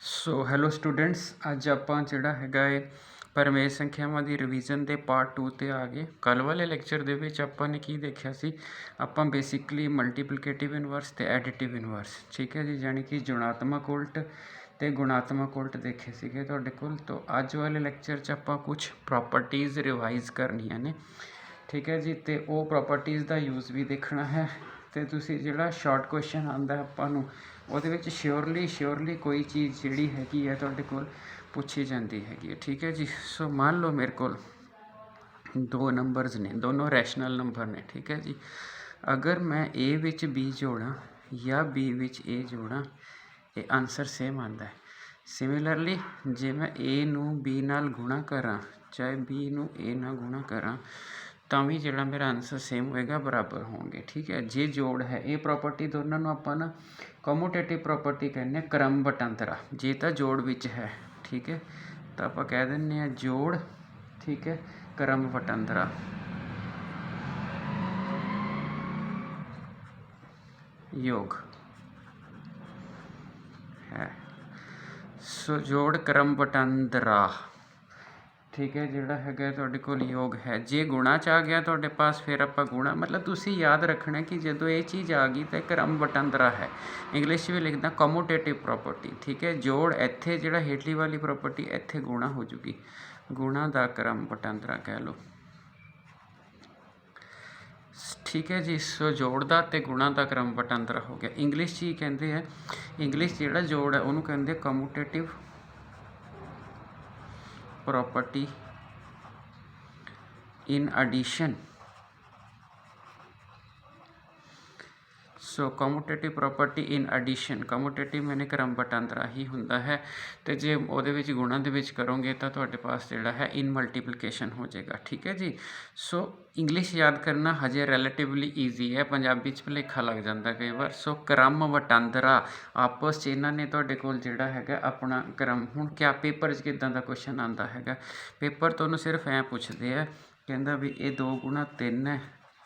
So hello students, ਅੱਜ ਆਪਾਂ ਜਿਹੜਾ ਹੈਗਾ ਏ ਪਰਮੇਸ਼ ਸੰਖਿਆਵਾਂ ਦੀ ਰਿਵੀਜ਼ਨ ਦੇ ਪਾਰਟ 2 ਤੇ ਆ ਗਏ। ਕੱਲ੍ਹ ਵਾਲੇ ਲੈਕਚਰ ਦੇ ਵਿੱਚ ਆਪਾਂ ਨੇ ਕੀ ਦੇਖਿਆ ਸੀ? ਆਪਾਂ ਬੇਸਿਕਲੀ ਮਲਟੀਪਲੀਕੇਟਿਵ ਇਨਵਰਸ ਤੇ ਐਡੀਟਿਵ ਇਨਵਰਸ, ਠੀਕ ਹੈ ਜੀ, ਯਾਨੀ ਕਿ ਜੁਣਾਤਮਕ ਉਲਟ ਤੇ ਗੁਣਾਤਮਕ ਉਲਟ ਦੇਖੇ ਸੀਗੇ ਤੁਹਾਡੇ ਕੋਲ। ਤੋਂ ਅੱਜ ਵਾਲੇ ਲੈਕਚਰ 'ਚ ਆਪਾਂ ਕੁਝ ਪ੍ਰੋਪਰਟੀਜ਼ ਰਿਵਾਈਜ਼ ਕਰਨੀਆਂ ਨੇ, ਠੀਕ ਹੈ ਜੀ, ਤੇ ਉਹ ਪ੍ਰੋਪਰਟੀਜ਼ ਦਾ ਯੂਜ਼ ਵੀ ਦੇਖਣਾ ਹੈ। ਤੇ ਤੁਸੀਂ ਜਿਹੜਾ ਸ਼ਾਰਟ ਕੁਐਸਚਨ ਆਉਂਦਾ ਆਪਾਂ ਨੂੰ ਉਹਦੇ ਵਿੱਚ ਸ਼ਿਓਰਲੀ ਕੋਈ ਚੀਜ਼ ਜਿਹੜੀ ਹੈਗੀ ਹੈ ਤੁਹਾਡੇ ਕੋਲ ਪੁੱਛੀ ਜਾਂਦੀ ਹੈਗੀ ਹੈ, ਠੀਕ ਹੈ ਜੀ। ਸੋ ਮੰਨ ਲਓ ਮੇਰੇ ਕੋਲ ਦੋ ਨੰਬਰਸ ਨੇ, ਦੋਨੋਂ ਰੈਸ਼ਨਲ ਨੰਬਰ ਨੇ, ਠੀਕ ਹੈ ਜੀ। ਅਗਰ ਮੈਂ A ਵਿੱਚ B ਜੋੜਾਂ ਜਾਂ B ਵਿੱਚ A ਜੋੜਾਂ, ਇਹ ਆਨਸਰ ਸੇਮ ਆਉਂਦਾ ਹੈ। ਸਿਮਿਲਰਲੀ ਜੇ ਮੈਂ A ਨੂੰ B ਨਾਲ ਗੁਣਾ ਕਰਾਂ, ਚਾਹੇ B ਨੂੰ A ਨਾਲ ਗੁਣਾ ਕਰਾਂ, ਤਾਂ ਵੀ ਜਿਹੜਾ ਮੇਰਾ ਆਨਸਰ ਸੇਮ ਹੋਏਗਾ, ਬਰਾਬਰ ਹੋਣਗੇ, ਠੀਕ ਹੈ। ਜੇ ਜੋੜ ਹੈ, ਇਹ ਪ੍ਰੋਪਰਟੀ ਦੋਨਾਂ ਨੂੰ ਆਪਾਂ ਨਾ ਕਮੂਟੇਟਿਵ ਪ੍ਰੋਪਰਟੀ ਕਹਿੰਦੇ ਹਾਂ, ਕ੍ਰਮ ਵਟਾਂਦਰਾ। ਜੇ ਤਾਂ ਜੋੜ ਵਿੱਚ ਹੈ, ਠੀਕ ਹੈ, ਤਾਂ ਆਪਾਂ ਕਹਿ ਦਿੰਦੇ ਹਾਂ ਜੋੜ, ਠੀਕ ਹੈ, ਕ੍ਰਮ ਵਟਾਂਦਰਾ। ਯੋਗ ਹੈ, ਸੋ ਜੋੜ ਕ੍ਰਮ ਵਟਾਂਦਰਾ, ਠੀਕ ਹੈ, ਜਿਹੜਾ ਹੈਗਾ ਤੁਹਾਡੇ ਕੋਲ ਯੋਗ ਹੈ। ਜੇ ਗੁਣਾ 'ਚ ਆ ਗਿਆ ਤੁਹਾਡੇ ਪਾਸ, ਫਿਰ ਆਪਾਂ ਗੁਣਾ, ਮਤਲਬ ਤੁਸੀਂ ਯਾਦ ਰੱਖਣਾ ਕਿ ਜਦੋਂ ਇਹ ਚੀਜ਼ ਆ ਗਈ ਤਾਂ ਕ੍ਰਮ ਵਟਾਂਦਰਾ ਹੈ। ਇੰਗਲਿਸ਼ 'ਚ ਵੀ ਲਿਖਦਾ ਕਮੂਟੇਟਿਵ ਪ੍ਰੋਪਰਟੀ, ਠੀਕ ਹੈ। ਜੋੜ ਇੱਥੇ, ਜਿਹੜਾ ਹੇਠਲੀ ਵਾਲੀ ਪ੍ਰੋਪਰਟੀ ਇੱਥੇ ਗੁਣਾ ਹੋ ਜੂਗੀ, ਗੁਣਾ ਦਾ ਕ੍ਰਮ ਵਟਾਂਦਰਾ ਕਹਿ ਲਓ, ਠੀਕ ਹੈ ਜੀ। ਸੋ ਜੋੜ ਦਾ ਅਤੇ ਗੁਣਾ ਦਾ ਕ੍ਰਮ ਵਟਾਂਦਰਾ ਹੋ ਗਿਆ। ਇੰਗਲਿਸ਼ 'ਚ ਹੀ ਕਹਿੰਦੇ ਆ, ਇੰਗਲਿਸ਼ ਜਿਹੜਾ ਜੋੜ ਹੈ ਉਹਨੂੰ ਕਹਿੰਦੇ commutative property in addition। So commutative property in addition, commutative ਮੈਨੇ ਕ੍ਰਮ ਵਟਾਂਦਰਾ ਹੀ ਹੁੰਦਾ ਹੈ। ਅਤੇ ਜੇ ਉਹਦੇ ਵਿੱਚ ਗੁਣਾ ਦੇ ਵਿੱਚ ਕਰੋਗੇ ਤਾਂ ਤੁਹਾਡੇ ਪਾਸ ਜਿਹੜਾ ਹੈ ਇਨ ਮਲਟੀਪਲੀਕੇਸ਼ਨ ਹੋ ਜਾਏਗਾ, ਠੀਕ ਹੈ ਜੀ। ਸੋ ਇੰਗਲਿਸ਼ ਯਾਦ ਕਰਨਾ ਹਜੇ ਰਿਲੇਟਿਵਲੀ ਈਜ਼ੀ ਹੈ, ਪੰਜਾਬੀ 'ਚ ਭੁਲੇਖਾ ਲੱਗ ਜਾਂਦਾ ਕਈ ਵਾਰ। ਸੋ ਕ੍ਰਮ ਵਟਾਂਦਰਾ ਆਪਸ 'ਚ ਇਹਨਾਂ ਨੇ ਤੁਹਾਡੇ ਕੋਲ ਜਿਹੜਾ ਹੈਗਾ ਆਪਣਾ ਕ੍ਰਮ। ਹੁਣ ਕਿਆ ਪੇਪਰ 'ਚ ਕਿੱਦਾਂ ਦਾ ਕੁਐਸਚਨ ਆਉਂਦਾ ਹੈਗਾ? ਪੇਪਰ ਤੁਹਾਨੂੰ ਸਿਰਫ ਐਂ ਪੁੱਛਦੇ ਆ, ਕਹਿੰਦਾ ਵੀ ਇਹ 2 ਗੁਣਾ 3 ਹੈ,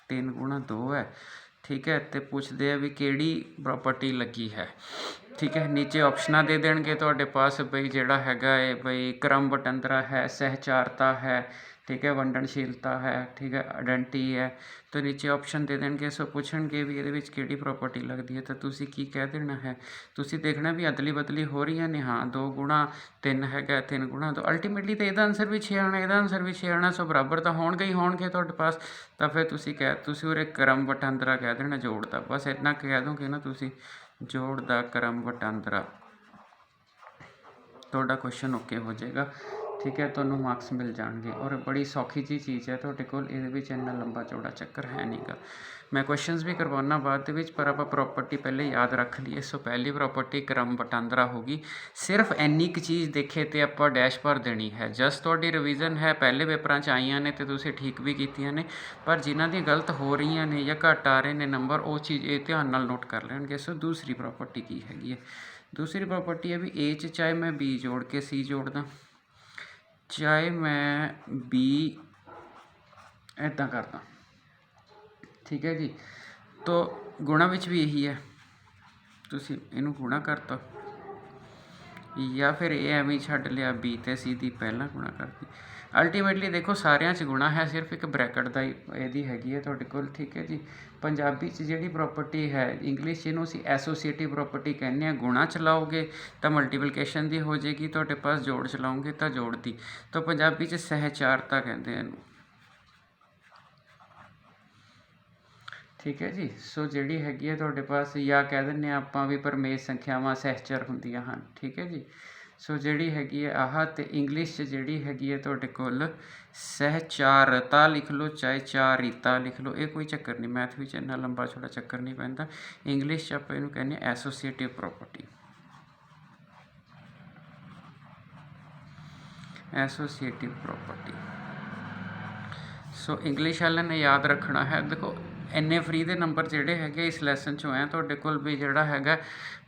3 ਗੁਣਾ 2 ਹੈ, ਠੀਕ ਹੈ, ਅਤੇ ਪੁੱਛਦੇ ਆ ਵੀ ਕਿਹੜੀ ਪ੍ਰੋਪਰਟੀ ਲੱਗੀ ਹੈ, ਠੀਕ ਹੈ। ਨੀਚੇ ਆਪਸ਼ਨਾਂ ਦੇ ਦੇਣਗੇ ਤੁਹਾਡੇ ਪਾਸ, ਬਈ ਜਿਹੜਾ ਹੈਗਾ ਹੈ ਬਈ ਕ੍ਰਮ ਵਟਾਂਦਰਾ ਹੈ, ਸਹਿਚਾਰਤਾ ਹੈ, ਠੀਕ ਹੈ, ਵੰਡਣਸ਼ੀਲਤਾ ਹੈ, ਠੀਕ ਹੈ, ਆਇਡੈਂਟੀ ਹੈ। ਤਾਂ ਨੀਚੇ ਆਪਸ਼ਨ ਦੇ ਦੇਣਗੇ। ਸੋ ਪੁੱਛਣਗੇ ਵੀ ਇਹਦੇ ਵਿੱਚ ਕਿਹੜੀ ਪ੍ਰੋਪਰਟੀ ਲੱਗਦੀ ਹੈ, ਤਾਂ ਤੁਸੀਂ ਕੀ ਕਹਿ ਦੇਣਾ ਹੈ? ਤੁਸੀਂ ਦੇਖਣਾ ਵੀ ਅਦਲੀ ਬਦਲੀ ਹੋ ਰਹੀਆਂ ਨੇ, ਹਾਂ 2 ਗੁਣਾ 3 ਹੈਗਾ, 3 ਗੁਣਾ 2, ਅਲਟੀਮੇਟਲੀ ਤਾਂ ਇਹਦਾ ਆਨਸਰ ਵੀ 6 ਆਉਣਾ, ਇਹਦਾ ਆਨਸਰ ਵੀ 6 ਆਉਣਾ। ਸੋ ਬਰਾਬਰ ਤਾਂ ਹੋਣਗੇ ਹੀ ਹੋਣਗੇ ਤੁਹਾਡੇ ਪਾਸ। ਤਾਂ ਫਿਰ ਤੁਸੀਂ ਉਰੇ ਕ੍ਰਮ ਵਟਾਂਦਰਾ ਕਹਿ ਦੇਣਾ ਜੋੜ ਦਾ, ਬਸ ਇੰਨਾ ਕਹਿ ਦੋਗੇ ਨਾ ਤੁਸੀਂ, ਜੋੜ ਦਾ ਕ੍ਰਮ ਵਟਾਂਦਰਾ, ਤੁਹਾਡਾ ਕੁਐਸਚਨ ਓਕੇ ਹੋ ਜਾਏਗਾ, ਠੀਕ ਹੈ। ਤੁਹਾਨੂੰ ਮਾਰਕਸ ਮਿਲ ਜਾਣਗੇ। ਔਰ ਬੜੀ ਸੌਖੀ ਜਿਹੀ ਚੀਜ਼ ਹੈ ਤੁਹਾਡੇ ਕੋਲ, ਇਹਦੇ ਵਿੱਚ ਇੰਨਾ ਲੰਬਾ ਚੌੜਾ ਚੱਕਰ ਹੈ ਨਹੀਂ ਗਾ। ਮੈਂ ਕੁਐਸਚਨਸ ਵੀ ਕਰਵਾਉਣਾ ਬਾਅਦ ਦੇ ਵਿੱਚ, ਪਰ ਆਪਾਂ ਪ੍ਰੋਪਰਟੀ ਪਹਿਲੇ ਯਾਦ ਰੱਖ ਲਈਏ। ਸੋ ਪਹਿਲੀ ਪ੍ਰੋਪਰਟੀ ਕ੍ਰਮ ਵਟਾਂਦਰਾ ਹੋ ਗਈ। ਸਿਰਫ ਇੰਨੀ ਕੁ ਚੀਜ਼ ਦੇਖੇ ਤੇ ਆਪਾਂ ਡੈਸ਼ ਭਰ ਦੇਣੀ ਹੈ। ਜਸਟ ਤੁਹਾਡੀ ਰਿਵੀਜ਼ਨ ਹੈ, ਪਹਿਲੇ ਪੇਪਰਾਂ 'ਚ ਆਈਆਂ ਨੇ ਅਤੇ ਤੁਸੀਂ ਠੀਕ ਵੀ ਕੀਤੀਆਂ ਨੇ, ਪਰ ਜਿਨ੍ਹਾਂ ਦੀ ਗਲਤ ਹੋ ਰਹੀਆਂ ਨੇ ਜਾਂ ਘੱਟ ਆ ਰਹੇ ਨੇ ਨੰਬਰ, ਉਹ ਚੀਜ਼ ਇਹ ਧਿਆਨ ਨਾਲ ਨੋਟ ਕਰ ਲੈਣਗੇ। ਸੋ ਦੂਸਰੀ ਪ੍ਰੋਪਰਟੀ ਕੀ ਹੈਗੀ ਹੈ? ਦੂਸਰੀ ਪ੍ਰੋਪਰਟੀ ਹੈ ਵੀ A 'ਚ ਚਾਹੇ ਮੈਂ B ਜੋੜ ਕੇ C ਜੋੜਦਾ, ਚਾਹੇ ਮੈਂ B ਇੱਦਾਂ ਕਰਦਾ, ਠੀਕ ਹੈ ਜੀ। ਤੋ ਗੁਣਾ ਵਿੱਚ ਵੀ ਇਹੀ ਹੈ, ਤੁਸੀਂ ਇਹਨੂੰ ਗੁਣਾ ਕਰਤਾ ਜਾਂ ਫਿਰ ਇਹ ਐਵੇਂ ਛੱਡ ਲਿਆ, B ਅਤੇ C ਦੀ ਪਹਿਲਾਂ ਗੁਣਾ ਕਰਤੀ। ਅਲਟੀਮੇਟਲੀ ਦੇਖੋ ਸਾਰਿਆਂ 'ਚ ਗੁਣਾ ਹੈ, ਸਿਰਫ ਇੱਕ ਬ੍ਰੈਕਟ ਦਾ ਹੀ ਇਹਦੀ ਹੈਗੀ ਹੈ ਤੁਹਾਡੇ ਕੋਲ, ਠੀਕ ਹੈ ਜੀ। ਪੰਜਾਬੀ 'ਚ ਜਿਹੜੀ ਪ੍ਰੋਪਰਟੀ ਹੈ, ਇੰਗਲਿਸ਼ 'ਚ ਇਹਨੂੰ ਅਸੀਂ ਐਸੋਸੀਏਟਿਵ ਪ੍ਰੋਪਰਟੀ ਕਹਿੰਦੇ ਹਾਂ। ਗੁਣਾ ਚਲਾਓਗੇ ਤਾਂ ਮਲਟੀਪਲੀਕੇਸ਼ਨ ਦੀ ਹੋ ਜਾਏਗੀ ਤੁਹਾਡੇ ਪਾਸ, ਜੋੜ ਚਲਾਓਗੇ ਤਾਂ ਜੋੜ ਦੀ। ਤਾਂ ਪੰਜਾਬੀ 'ਚ ਸਹਿਚਾਰਤਾ ਕਹਿੰਦੇ ਇਹਨੂੰ, ਠੀਕ ਹੈ ਜੀ। ਸੋ ਜਿਹੜੀ ਹੈਗੀ ਹੈ ਤੁਹਾਡੇ ਪਾਸ, ਜਾਂ ਕਹਿ ਦਿੰਦੇ ਹਾਂ ਆਪਾਂ ਵੀ ਪਰਮੇਸ਼ ਸੰਖਿਆਵਾਂ ਸਹਿਚਰ ਹੁੰਦੀਆਂ ਹਨ, ਠੀਕ ਹੈ ਜੀ। ਸੋ ਜਿਹੜੀ ਹੈਗੀ ਹੈ ਆਹ, ਅਤੇ ਇੰਗਲਿਸ਼ 'ਚ ਜਿਹੜੀ ਹੈਗੀ ਹੈ ਤੁਹਾਡੇ ਕੋਲ ਸਹਿਚਾਰਤਾ ਲਿਖ ਲਓ, ਚਾਹੇ ਚਾਰੀਤਾ ਲਿਖ ਲਓ, ਇਹ ਕੋਈ ਚੱਕਰ ਨਹੀਂ। ਮੈਥ ਵਿੱਚ ਇੰਨਾ ਲੰਬਾ ਛੋਟਾ ਚੱਕਰ ਨਹੀਂ ਪੈਂਦਾ। ਇੰਗਲਿਸ਼ 'ਚ ਆਪਾਂ ਇਹਨੂੰ ਕਹਿੰਦੇ ਹਾਂ ਐਸੋਸੀਏਟਿਵ ਪ੍ਰੋਪਰਟੀ, ਐਸੋਸੀਏਟਿਵ ਪ੍ਰੋਪਰਟੀ। ਸੋ ਇੰਗਲਿਸ਼ ਵਾਲਿਆਂ ਨੇ ਯਾਦ ਰੱਖਣਾ ਹੈ। ਦੇਖੋ ਇੰਨੇ ਫਰੀ ਦੇ ਨੰਬਰ ਜਿਹੜੇ ਹੈਗੇ ਇਸ ਲੈਸਨ 'ਚੋਂ ਹੈ ਤੁਹਾਡੇ ਕੋਲ, ਵੀ ਜਿਹੜਾ ਹੈਗਾ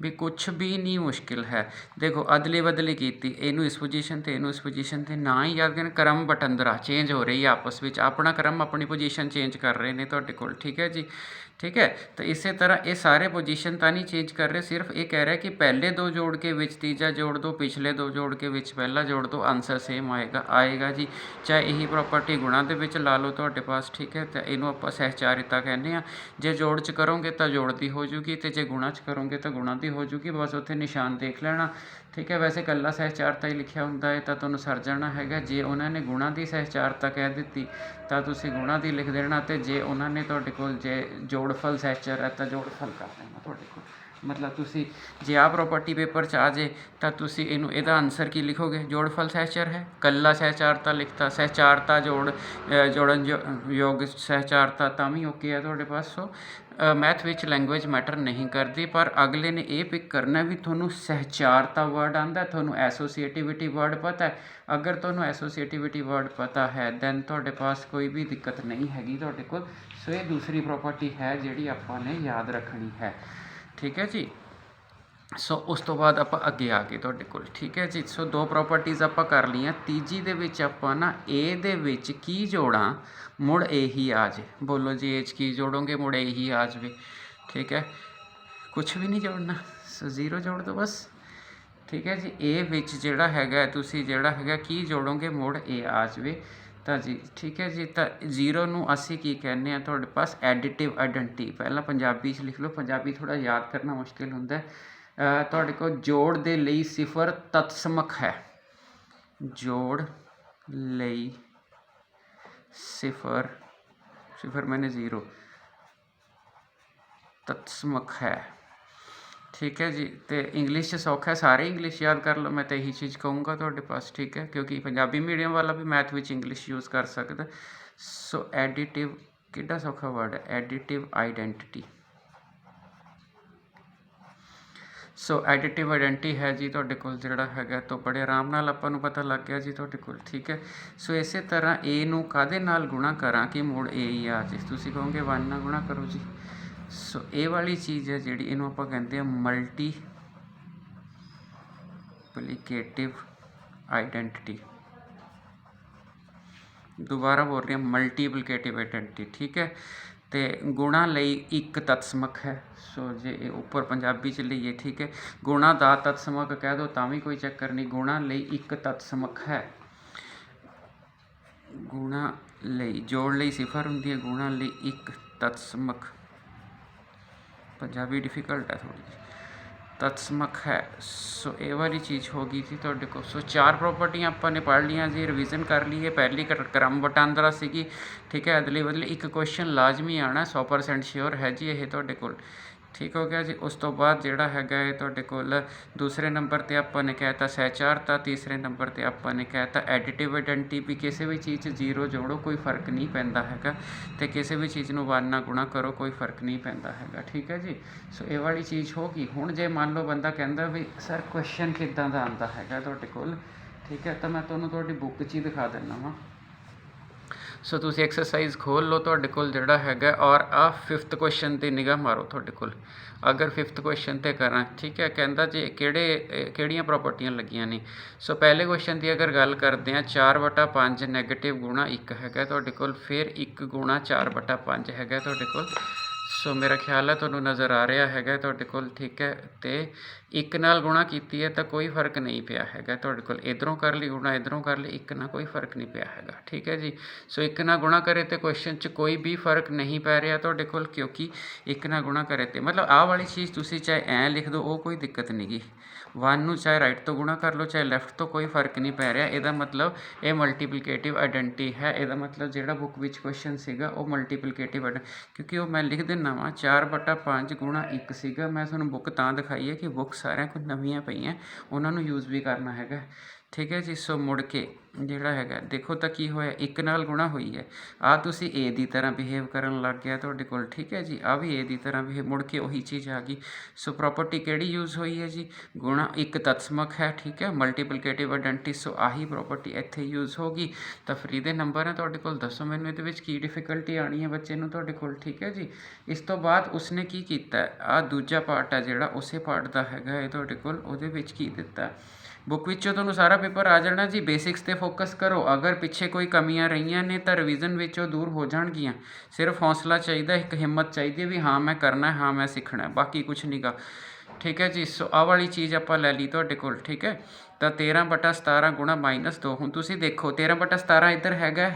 ਵੀ ਕੁਛ ਵੀ ਨਹੀਂ ਮੁਸ਼ਕਿਲ ਹੈ। ਦੇਖੋ ਅਦਲੀ ਬਦਲੀ ਕੀਤੀ, ਇਹਨੂੰ ਇਸ ਪੋਜੀਸ਼ਨ 'ਤੇ, ਇਹਨੂੰ ਇਸ ਪੋਜੀਸ਼ਨ 'ਤੇ, ਨਾ ਹੀ ਯਾਦ ਕਰਨ ਕ੍ਰਮ ਵਟਾਂਦਰਾ ਚੇਂਜ ਹੋ ਰਹੀ ਹੈ ਆਪਸ ਵਿੱਚ, ਆਪਣਾ ਕ੍ਰਮ ਆਪਣੀ ਪੋਜੀਸ਼ਨ ਚੇਂਜ ਕਰ ਰਹੇ ਨੇ ਤੁਹਾਡੇ ਕੋਲ, ਠੀਕ ਹੈ ਜੀ। ठीक है। तो इसी तरह ये सारे पोजीशन तो नहीं चेंज कर रहे, सिर्फ ये कह रहा है कि पहले दो जोड़ के विच तीजा जोड़ दो, पिछले दो जोड़ के विच पहला जोड़ दो, आंसर सेम आएगा जी। चाहे यही प्रॉपर्टी गुणा दे विच ला लो तुहाडे पास, ठीक है। तो इनू आपां सहचारिता कहने आ। जे जोड़ च करोगे तो जोड़ दी हो जूगी, तो जे गुणा च करोगे तो गुणा दी हो जूगी, बस उत्थे निशान देख लेना, ठीक है। वैसे कल्ला सहचारता ही लिखिया हुंदा है तो तुहानूं सर जाना हैगा। जे उन्होंने गुणा की सहचारता कह दी तो तुसीं गुणा की लिख देना, तो जे उन्होंने तुहाडे कोल जे जोड़फल सहचर है तो जोड़फल कर देना तुहाडे कोल। मतलब तुसी जे आ प्रॉपर्टी पेपर च आ जाए तो तुसी इनू इहदा आंसर की लिखोगे, जोड़फल सहचर है। कल्ला सहचारता लिखता, सहचारता जोड़न योग सहचारता तां भी ओके है तुहाडे पास। सो मैथ विच लैंगुएज मैटर नहीं करती, पर अगले ने यह पिक करना भी थोनू सहचारता वर्ड आंदा, थोनू एसोसीएटिविटी वर्ड पता है। अगर थोनू एसोसीएटिविटी वर्ड पता है दैन तुहाडे पास कोई भी दिक्कत नहीं हैगी तुहाडे कोल। सो ये दूसरी प्रॉपर्टी है जिहड़ी आपां ने याद रखनी है, ठीक है जी। सो उस तो बाद आप अगे आ गए तुहाडे कोल, ठीक है जी। सो दो प्रॉपर्टीज़ आप कर लियां, तीजी दे विच आपां ना ए दे विच की जोड़ां मुड़ ए ही आ जाए। बोलो जी ए च की जोड़ोगे मुड़ ए ही आ जाए, ठीक है। कुछ भी नहीं जोड़ना, सो जीरो जोड़ दो बस, ठीक है जी। ए विच जिहड़ा हैगा तुसी जिहड़ा हैगा की जोड़ोगे मुड़ ए आ जाए तो जी, ठीक है जी। तो जीरो नूं असी की कहने आ तुहाडे पास एडिटिव आइडेंटिटी। पहला पंजाबी च लिख लो, पंजाबी थोड़ा याद करना मुश्किल हुंदा है। तुहाडे कोल जोड़ दे लई सिफर तत्समक है, जोड़ लई सिफर मैंने जीरो तत्समक है, ठीक है जी। तो इंग्लिश सौखा है, सारे इंग्लिश याद कर लो, मैं तो यही चीज़ कहूँगा तुहाडे पास, ठीक है। क्योंकि पंजाबी मीडियम वाला भी मैथ विच इंग्लिश यूज़ कर सकता। सो एडिटिव कितना सौखा वर्ड है, एडिटिव आइडेंटिटी। सो एडिटिव आइडेंटिटी है जी तुहाडे कोल जिहड़ा हैगा, तो बड़े आराम नाल आपां नूं पता लग गया जी तुहाडे कोल, ठीक है। सो इस तरह ए नूं काहदे नाल गुणा करा कि मुड़ ए ही आ जाए, तुसीं कहोगे 1 नाल गुणा करो जी। सो ये वाली चीज़ है जिहड़ी इहनूं आपां कहंदे आ मल्टीप्लिकेटिव आइडेंटिटी। दोबारा बोल रही हैं, मल्टीप्लिकेटिव आइडेंटिटी, ठीक है। तो गुणा लई एक तत्समक है। सो जे ऊपर पंजाबी च लईए, ठीक है। गुणा दा तत्समक कह दो तां भी कोई चक्कर नहीं, गुणा लई एक तत्समक है। गुणा लई जोड़ लई सिफर हुंदी है, गुणा लई एक तत्समक, पंजाबी डिफिकल्ट है थोड़ी जी, तत्समक है। सो ये वाली चीज़ होगी जी तुहाडे कोल। सो 4 प्रॉपर्टियां आपने पढ़ लिया जी, रिविजन कर ली है। पहली क्रम वटांदरा सीगी, ठीक है। अदली बदली एक क्वेश्चन लाजमी आना, 100% श्योर है जी ये तुहाडे कोल, ठीक हो गया जी। उस तो बाद जिहड़ा हैगा ये तुहाडे कोल दूसरे नंबर पर आपने कहता सहचारता, तीसरे नंबर पर आपने कहता एडिटिव आइडेंटिटी। भी किसी भी चीज़ जीरो जोड़ो कोई फर्क नहीं पैंदा हैगा, तो किसी भी चीज़ नूं 1 नाल गुणा करो कोई फर्क नहीं पैंदा हैगा, ठीक है जी। सो ये वाली चीज़ होगी। हुण जे मान लो बंदा कहंदा भी सर क्वेश्चन किद्दां दा आंदा हैगा तुहाडे कोल, ठीक है, तो मैं तुहानूं तुहाडी बुक च ही दिखा दिंदा वां। सो तुसीं एक्सरसाइज खोल लो तुहाडे कोल जिहड़ा हैगा, और आ 5th क्वेश्चन ते निगाह मारो तुहाडे कोल। अगर 5th क्वेश्चन ते करां, ठीक है, कहंदा जी किहड़ियां प्रॉपर्टियां लगियां ने। सो पहले क्वेश्चन की अगर गल करते हैं, 4/5 नैगेटिव गुणा 1 हैगा तुहाडे कोल, फिर 1 गुणा 4/5 हैगा तुहाडे कोल। सो मेरा ख्याल है तुहानूं नज़र आ रहा हैगा तुहाडे कोल, ठीक है। तो 1 नाल गुणा कीती है तो कोई फर्क नहीं पिया हैगा तुहाडे कोल, इधरों कर ली गुणा इधरों कर ली, 1 नाल कोई फर्क नहीं पिया हैगा, ठीक है जी। सो 1 नाल गुणा करे तो क्वेश्चन च कोई भी फर्क नहीं पै रहा तुहाडे कोल, क्योंकि 1 नाल गुणा करे तो मतलब आह वाली चीज़ तुसीं चाहे ऐ लिख दो, वो कोई दिक्कत नहीं गी। 1 नूं चाहे राइट तो गुणा कर लो चाहे लैफ्ट तो, कोई फर्क नहीं पै रहा। ਇਹਦਾ मतलब ये मल्टीप्लिकेटिव आइडेंटिटी है। ਇਹਦਾ मतलब ਜਿਹੜਾ बुक ਵਿੱਚ क्वेश्चन ਸੀਗਾ ਉਹ मल्टीप्लिकेटिव क्योंकि वो मैं लिख दिना वा 4/5 गुणा 1 ਸੀਗਾ। मैं ਤੁਹਾਨੂੰ बुक ਤਾਂ दिखाई है कि बुक ਸਾਰਿਆਂ ਕੋਲ ਨਵੀਆਂ ਪਈਆਂ, ਉਹਨਾਂ ਨੂੰ यूज़ भी करना हैगा, ठीक है जी। सो मुड़ के ਜਿਹੜਾ हैगा देखो तो की होया, 1 नाल गुणा हुई है, आ तुसी ए दी तरह बिहेव करन लग गया तुहाडे कोल, ठीक है जी। आ भी ए दी तरह बिहेव, मुड़ के वही चीज़ आ गई। सो प्रॉपर्टी किहड़ी यूज़ हुई है जी, गुणा 1 तत्समक है, ठीक है, मल्टीप्लिकेटिव आइडेंटिटी। सो आही प्रॉपर्टी इत्थे यूज़ होगी। तो फ्री दे नंबर है तुहाडे कोल, दसो मैनूं इहदे विच की डिफिकल्टी आनी है बच्चे नूं तुहाडे कोल, ठीक है जी। इस तो बाद उसने की कीता, आ दूजा पार्ट है जिहड़ा उसे पार्ट दा हैगा तुहाडे कोल, उहदे विच की दित्ता बुक विचों तुहानूं सारा पेपर आ जाना जी। बेसिक्स ते फोकस करो, अगर पिछे कोई कमियां रही ने तो रिविजन विचों दूर हो जाएगियां। सिर्फ हौसला चाहिए, एक हिम्मत चाहिए भी हाँ मैं करना है, हाँ मैं सीखना है, बाकी कुछ नहीं गा। ठीक है जी। सो आह वाली चीज़ आप लै ली तुहाडे कोल। ठीक है, तो 13/17 गुणा -2। हुण तुसीं देखो 13/17 इधर हैगा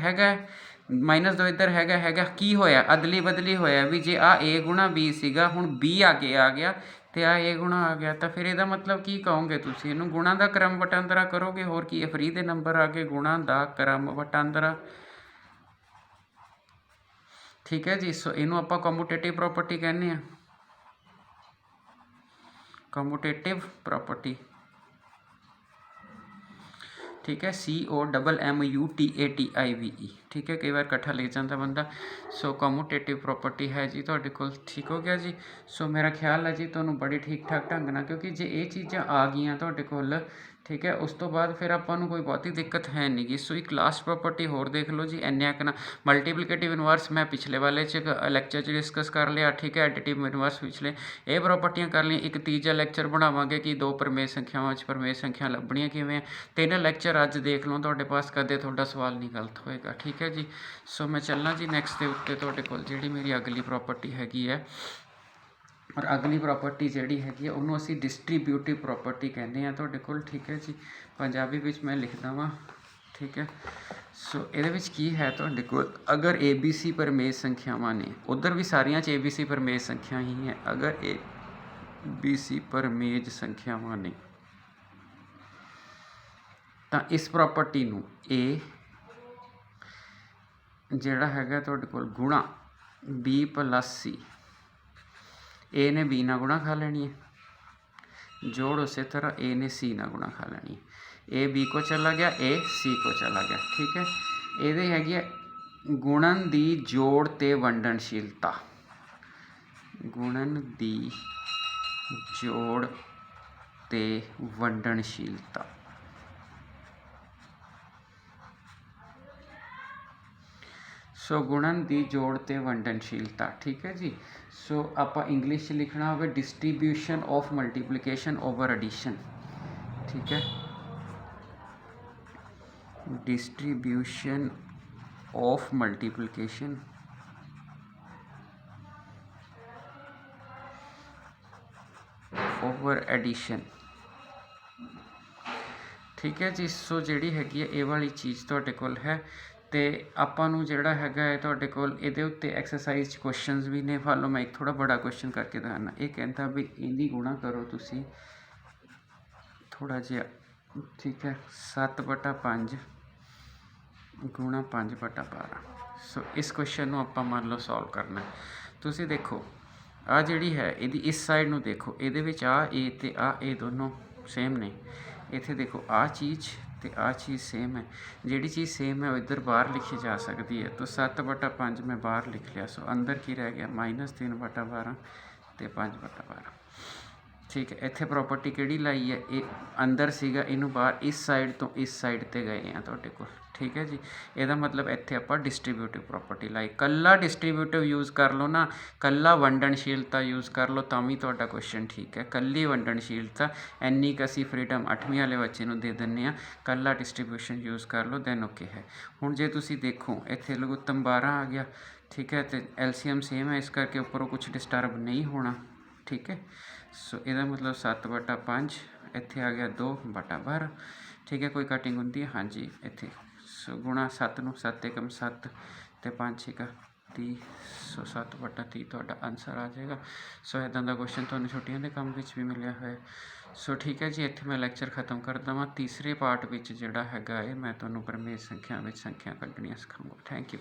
-2 इधर हैगा की होया, अदली बदली होया भी जे आ ए गुणा बी सीगा, हुण बी आगे आ गया तो आ ए गुणा आ गया, तो फिर ਇਹਦਾ मतलब की कहोगे तुसीं ਇਹਨੂੰ गुणा का क्रम वटांदरा करोगे, होर की फ्री के नंबर आ गए, गुणा का क्रम वटांदरा। ठीक है जी। सो इनू आपां कम्यूटेटिव प्रॉपर्टी कहने हैं, कम्यूटेटिव प्रॉपर्टी। ठीक है, COMMUTATIVE। ठीक है, कई बार इकट्ठा लिख जाता बंदा। सो कम्यूटेटिव प्रॉपर्टी है जी तुहाडे कोल। ठीक हो गया जी। सो मेरा ख्याल है जी तुहानूं बड़ी ठीक ठाक ढंग नाल, क्योंकि जे ये चीज़ां आ गईयां तुहाडे कोल, ठीक है, उस तो बाद फिर आपां नूं कोई बहुती दिक्कत है नहीं गी। सो एक लास्ट प्रॉपर्टी होर देख लो जी, इन्ने ना मल्टीप्लिकेटिव इनवर्स मैं पिछले वाले लैक्चर डिस्कस कर लिया। ठीक है, एडिटिव इनवर्स पिछले ये प्रॉपर्टियां कर लिया। एक तीजा लैक्चर बनावांगे कि दो प्रमेय संख्यावां च प्रमेय संख्या लभणियां किवें। तीन लैक्चर अज देख लो, तुहाडे पास कदे तुहाडा सवाल नहीं गलत होएगा। ठीक है जी। सो मैं चलना जी नैक्सट दे उत्ते तुहाडे कोल जिहड़ी मेरी अगली प्रॉपर्टी हैगी है, और अगली प्रॉपर्टी जिहड़ी हैगी है उन्होंने असीं डिस्ट्रीब्यूटिव प्रॉपर्टी कहते हैं तुहाडे कोल। ठीक है जी, पंजाबी विच मैं लिखदा वां। ठीक है, सो इहदे विच की है तुहाडे कोल, अगर ABC परमेय संख्यावां ने, उधर भी सारियां च ABC परमेय संख्या ही है, अगर ABC परमेय संख्यावां ने तो इस प्रॉपर्टी नूं A जिहड़ा हैगा तुहाडे कोल गुणा B + C, ए ने बी ना गुणा खा लेनी है, जोड़ उस तरह ए ने सी ना गुणा खा लेनी है, ए बी को चला गया, ए सी को चला गया। ठीक है, ये हैगी है गुणन दी जोड़ ते वंडनशीलता, गुणन दी जोड़ ते वंडनशीलता। सो गुणन दी जोड़ ते वंडनशीलता। ठीक है जी। सो आपां इंग्लिश लिखना होवे distribution of multiplication over addition. ठीक है, distribution of multiplication over addition. ठीक है जी। सो जिहड़ी हैगी है ये वाली चीज़ तुहाडे कोल है, तो आपां नूं जिहड़ा हैगा है तुहाडे कोल इहदे उत्ते एक्सरसाइज क्वेश्चनस भी ने। फॉलो मैं एक थोड़ा बड़ा क्वेश्चन करके दिखाना। ये कहता भी इहदी गुणा करो तुसी थोड़ा जिहा। ठीक है, 7/5 गुणा 5/12। सो इस क्वेश्चन नूं आपां मान लो सॉल्व करना। तुसी देखो आ जिहड़ी है इहदी इस साइड नूं देखो, इहदे विच आ ए ते आ ए दोनों सेम ने। इत्थे देखो आ चीज़ तो आ चीज़ सेम है, जिहड़ी चीज़ सेम है वो इधर बाहर लिखी जा सकती है। तो 7/5 मैं बाहर लिख लिया। सो अंदर की रह गया -3/12 तो 5/12। ठीक है, इत्थे प्रॉपर्टी किहड़ी लाई है, ये अंदर सीगा, इनू बाहर इस साइड तो इस साइड ते गए हैं तुहाडे कोल। ठीक है जी, ਇਹਦਾ मतलब इत्थे आपां डिस्ट्रीब्यूटिव प्रॉपर्टी लाई। कल्ला डिस्ट्रीब्यूटिव यूज़ कर लो ना, कल्ला वंडनशीलता यूज़ कर लो तां भी तुहाडा क्वेश्चन ठीक है। कल्ली वंडनशीलता इन्नी क असीं फ्रीडम 8वीं वाले बच्चे नूं दे दिंदे आ, कल्ला डिस्ट्रीब्यूशन यूज़ कर लो दैन ओके है। हुण जे तुसीं देखो इत्थे लघुत्तम 12 आ गया। ठीक है, तो LCM सेम है, इस करके उपरों कुछ डिस्टर्ब नहीं होना। ठीक है, सो ਇਹਦਾ मतलब 7/5 इत्थे आ गया 2/12। ठीक है, कोई कटिंग होंदी है हाँ जी इत्थे। सो गुणा 7 नूं 7 एकम 7 ते 5 6 30। सो 7/30 तुहाडा आंसर आ जाएगा। सो इदां दा क्वेश्चन तुहानूं छुट्टियां दे काम विच भी मिलिया होया। सो ठीक है जी, इत्थे मैं लैक्चर खत्म करदा वां। तीसरे पार्ट विच जिहड़ा हैगा है मैं तुहानूं प्रमेय संख्या विच संख्या कड्ढणियां सिखाऊंगा। Thank you.